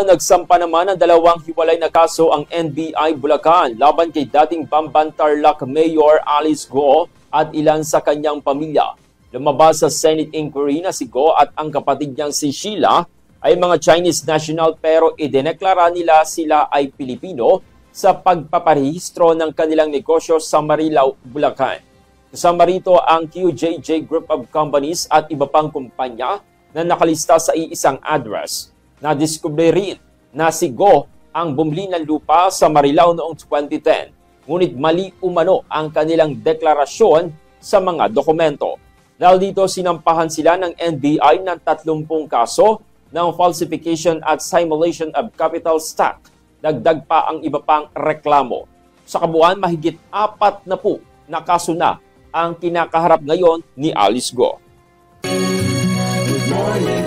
Nagsampa naman ng dalawang hiwalay na kaso ang NBI Bulacan laban kay dating Bamban Tarlac Mayor Alice Go at ilan sa kanyang pamilya. Lumabas sa Senate inquiry na si Go at ang kapatid niyang si Sheila ay mga Chinese national pero idineklara nila sila ay Pilipino sa pagpaparehistro ng kanilang negosyo sa Marilao, Bulacan. Kasama rito ang QJJ Group of Companies at iba pang kumpanya na nakalista sa iisang address. Nadiskubre rin na si Go ang bumili ng lupa sa Marilao noong 2010, ngunit mali umano ang kanilang deklarasyon sa mga dokumento. Dahil dito sinampahan sila ng NBI ng 30 kaso ng falsification at simulation of capital stock. Dagdag pa ang iba pang reklamo. Sa kabuuan, mahigit 40 na kaso na ang kinakaharap ngayon ni Alice Go. Good morning.